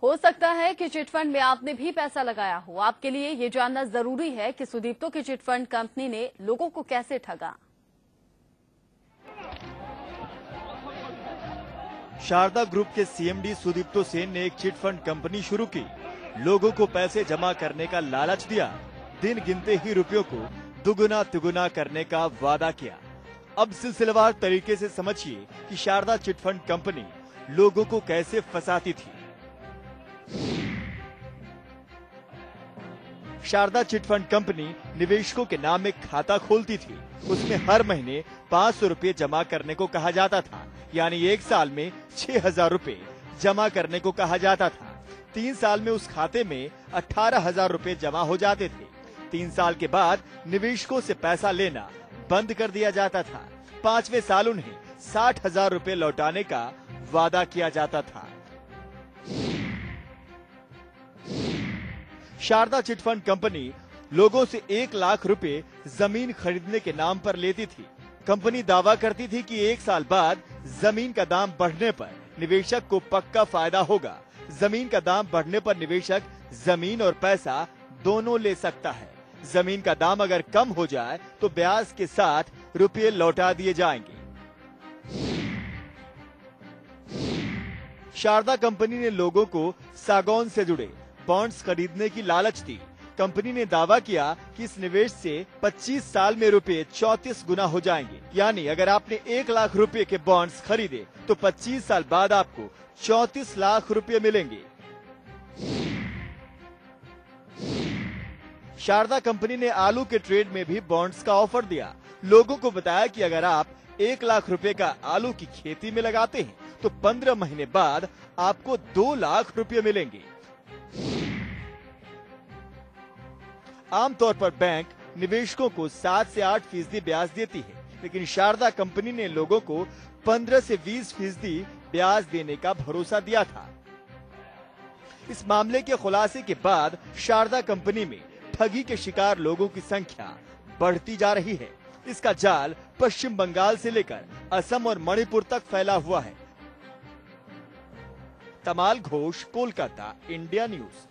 हो सकता है कि चिटफंड में आपने भी पैसा लगाया हो। आपके लिए ये जानना जरूरी है कि सुदीप्तो की चिटफंड कंपनी ने लोगों को कैसे ठगा। शारदा ग्रुप के सीएमडी सुदीप्तो सेन ने एक चिटफंड कंपनी शुरू की। लोगों को पैसे जमा करने का लालच दिया। दिन गिनते ही रुपयों को दुगुना तिगुना करने का वादा किया। अब सिलसिलेवार तरीके से समझिए कि शारदा चिटफंड कंपनी लोगों को कैसे फंसाती थी। शारदा चिटफंड कंपनी निवेशकों के नाम एक खाता खोलती थी। उसमें हर महीने 500 रुपए जमा करने को कहा जाता था, यानी एक साल में 6,000 रुपए जमा करने को कहा जाता था। 3 साल में उस खाते में 18,000 रुपए जमा हो जाते थे। 3 साल के बाद निवेशकों से पैसा लेना बंद कर दिया जाता था। 5वें साल उन्हें 60,000 रुपए लौटाने का वादा किया जाता था। शारदा चिटफंड कंपनी लोगों से 1 लाख रुपए जमीन खरीदने के नाम पर लेती थी। कंपनी दावा करती थी कि 1 साल बाद जमीन का दाम बढ़ने पर निवेशक को पक्का फायदा होगा। जमीन का दाम बढ़ने पर निवेशक जमीन और पैसा दोनों ले सकता है। जमीन का दाम अगर कम हो जाए तो ब्याज के साथ रुपये लौटा दिए जाएंगे। शारदा कंपनी ने लोगों को सागौन से जुड़े बॉन्ड्स खरीदने की लालच दी। कंपनी ने दावा किया कि इस निवेश से 25 साल में रुपए 34 गुना हो जाएंगे। यानी अगर आपने 1 लाख रुपए के बॉन्ड्स खरीदे तो 25 साल बाद आपको 34 लाख रुपए मिलेंगे। शारदा कंपनी ने आलू के ट्रेड में भी बॉन्ड्स का ऑफर दिया। लोगों को बताया कि अगर आप 1 लाख रुपए का आलू की खेती में लगाते हैं तो 15 महीने बाद आपको 2 लाख रुपए मिलेंगे। आमतौर पर बैंक निवेशकों को 7 से 8% ब्याज देती है, लेकिन शारदा कंपनी ने लोगों को 15 से 20% ब्याज देने का भरोसा दिया था। इस मामले के खुलासे के बाद शारदा कंपनी में ठगी के शिकार लोगों की संख्या बढ़ती जा रही है। इसका जाल पश्चिम बंगाल से लेकर असम और मणिपुर तक फैला हुआ है। तमाल घोष, कोलकाता, इंडिया न्यूज।